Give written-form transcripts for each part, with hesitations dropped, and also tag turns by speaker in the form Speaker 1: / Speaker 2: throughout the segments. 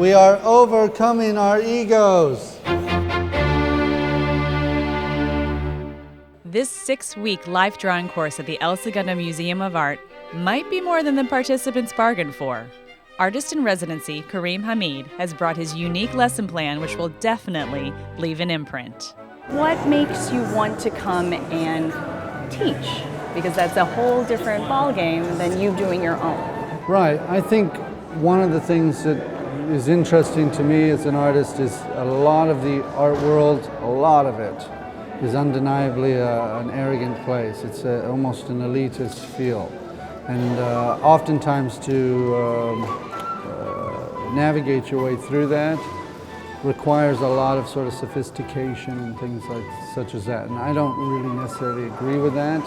Speaker 1: We are overcoming our egos.
Speaker 2: This 6-week life drawing course at the El Segundo Museum of Art might be more than the participants bargained for. Artist in residency Karim Hamid has brought his unique lesson plan, which will definitely leave an imprint.
Speaker 3: What makes you want to come and teach? Because that's a whole different ballgame than you doing your own.
Speaker 1: Right. I think one of the things that is interesting to me as an artist is a lot of the art world, a lot of it, is undeniably an arrogant place. It's almost an elitist feel. And oftentimes to navigate your way through that requires a lot of sort of sophistication and things such as that. And I don't really necessarily agree with that.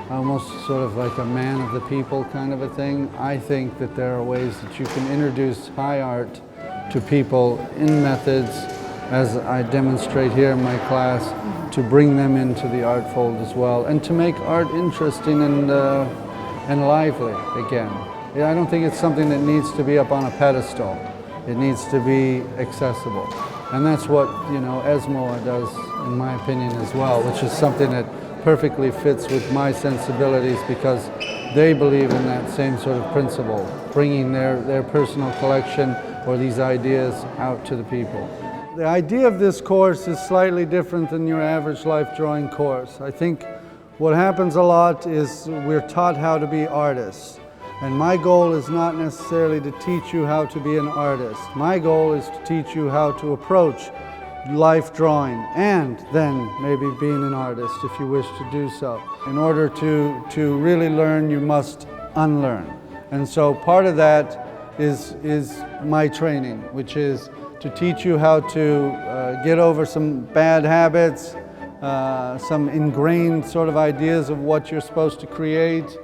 Speaker 1: Almost sort of like a man of the people kind of a thing. I think that there are ways that you can introduce high art to people in methods, as I demonstrate here in my class, to bring them into the art fold as well, and to make art interesting and lively again. I don't think it's something that needs to be up on a pedestal. It needs to be accessible. And that's what, ESMoA does, in my opinion, as well, which is something that perfectly fits with my sensibilities because they believe in that same sort of principle, bringing their personal collection or these ideas out to the people. The idea of this course is slightly different than your average life drawing course. I think what happens a lot is we're taught how to be artists. And my goal is not necessarily to teach you how to be an artist. My goal is to teach you how to approach life drawing and then maybe being an artist if you wish to do so. In order to really learn, you must unlearn. And so part of that is my training, which is to teach you how to get over some bad habits, some ingrained sort of ideas of what you're supposed to create,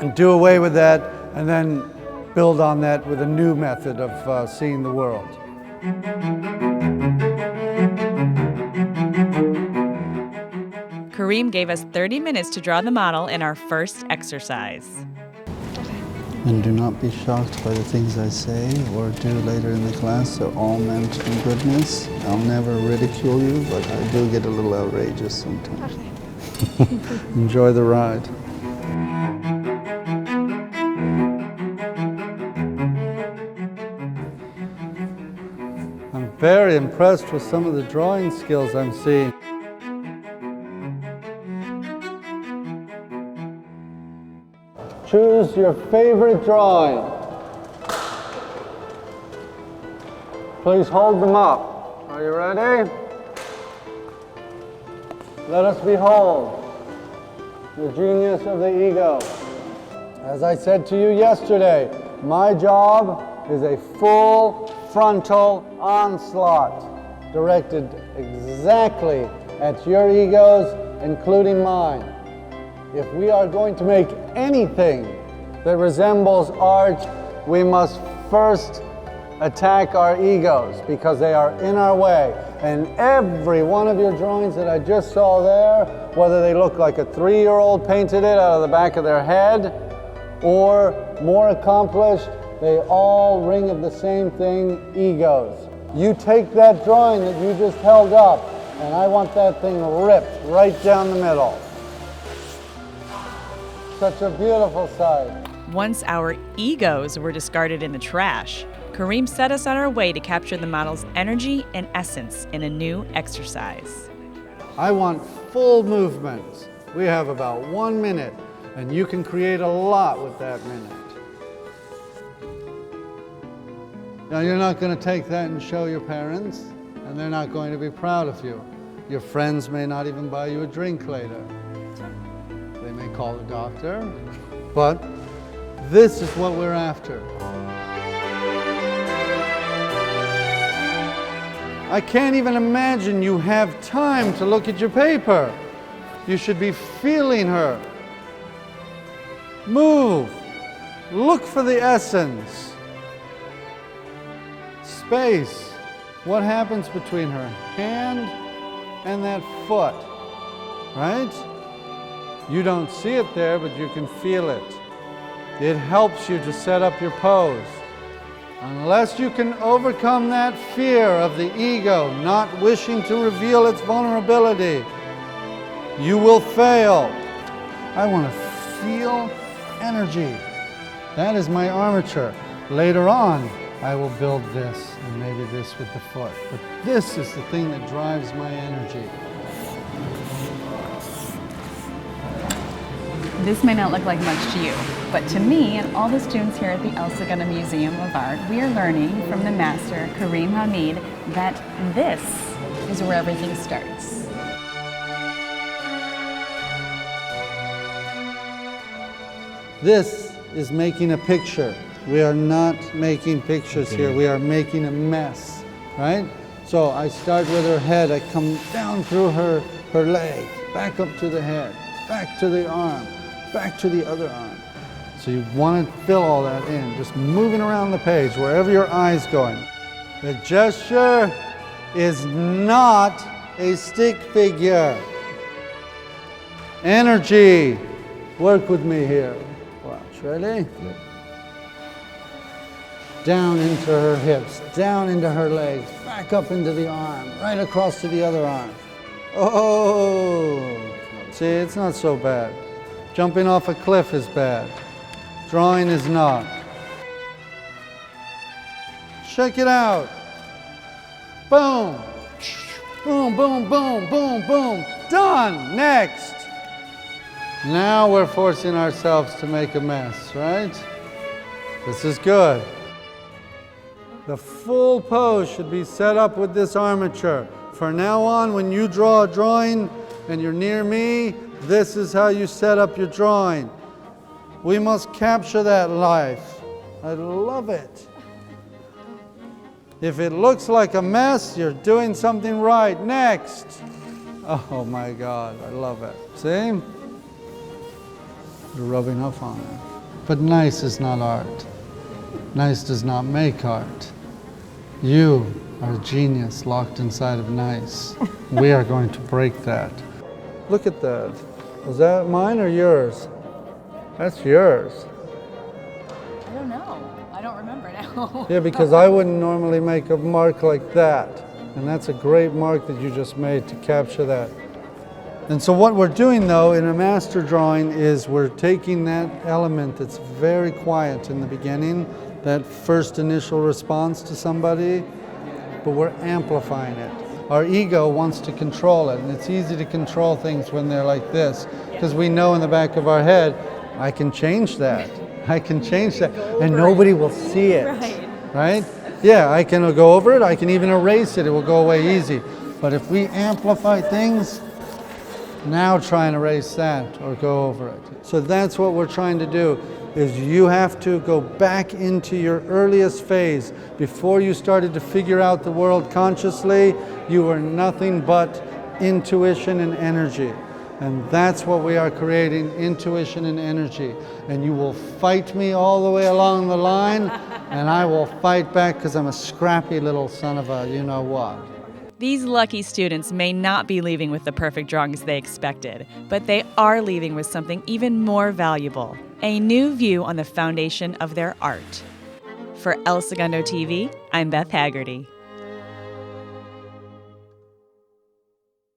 Speaker 1: and do away with that, and then build on that with a new method of seeing the world.
Speaker 2: Karim gave us 30 minutes to draw the model in our first exercise.
Speaker 1: And do not be shocked by the things I say or do later in the class. They're all meant in goodness. I'll never ridicule you, but I do get a little outrageous sometimes. Enjoy the ride. I'm very impressed with some of the drawing skills I'm seeing. Choose your favorite drawing. Please hold them up. Are you ready? Let us behold the genius of the ego. As I said to you yesterday, my job is a full frontal onslaught directed exactly at your egos, including mine. If we are going to make anything that resembles art, we must first attack our egos because they are in our way. And every one of your drawings that I just saw there, whether they look like a 3-year-old painted it out of the back of their head or more accomplished, they all ring of the same thing, egos. You take that drawing that you just held up, and I want that thing ripped right down the middle. Such a beautiful sight.
Speaker 2: Once our egos were discarded in the trash, Karim set us on our way to capture the model's energy and essence in a new exercise.
Speaker 1: I want full movement. We have about 1 minute, and you can create a lot with that minute. Now, you're not going to take that and show your parents, and they're not going to be proud of you. Your friends may not even buy you a drink later. They may call the doctor, but this is what we're after. I can't even imagine you have time to look at your paper. You should be feeling her. Move. Look for the essence. Space. What happens between her hand and that foot, right? You don't see it there, but you can feel it. It helps you to set up your pose. Unless you can overcome that fear of the ego not wishing to reveal its vulnerability, you will fail. I want to feel energy. That is my armature. Later on, I will build this and maybe this with the foot. But this is the thing that drives my energy.
Speaker 3: This may not look like much to you, but to me and all the students here at the El Segundo Museum of Art, we are learning from the master, Karim Hamid, that this is where everything starts.
Speaker 1: This is making a picture. We are not making pictures here. We are making a mess, right? So I start with her head. I come down through her leg, back up to the head, back to the arm, back to the other arm. So you want to fill all that in, just moving around the page, wherever your eye's going. The gesture is not a stick figure. Energy. Work with me here. Watch, ready? Yeah. Down into her hips, down into her legs, back up into the arm, right across to the other arm. Oh, see, it's not so bad. Jumping off a cliff is bad. Drawing is not. Check it out. Boom. Boom, boom, boom, boom, boom. Done. Next. Now we're forcing ourselves to make a mess, right? This is good. The full pose should be set up with this armature. From now on, when you draw a drawing and you're near me, this is how you set up your drawing. We must capture that life. I love it. If it looks like a mess, you're doing something right. Next. Oh my God, I love it. See? You're rubbing off on it. But nice is not art. Nice does not make art. You are a genius locked inside of nice. We are going to break that. Look at that. Was that mine or yours? That's yours.
Speaker 3: I don't know. I don't remember now.
Speaker 1: Yeah, because I wouldn't normally make a mark like that. And that's a great mark that you just made to capture that. And so what we're doing though in a master drawing is we're taking that element that's very quiet in the beginning, that first initial response to somebody, but we're amplifying it. Our ego wants to control it, and it's easy to control things when they're like this, because we know in the back of our head, I can change that. I can change that, and nobody will see it, right? Yeah, I can go over it, I can even erase it, it will go away easy. But if we amplify things, now try and erase that or go over it. So that's what we're trying to do, is you have to go back into your earliest phase. Before you started to figure out the world consciously, you were nothing but intuition and energy. And that's what we are creating, intuition and energy. And you will fight me all the way along the line, and I will fight back because I'm a scrappy little son of a you-know-what.
Speaker 2: These lucky students may not be leaving with the perfect drawings they expected, but they are leaving with something even more valuable, a new view on the foundation of their art. For El Segundo TV, I'm Beth Haggerty.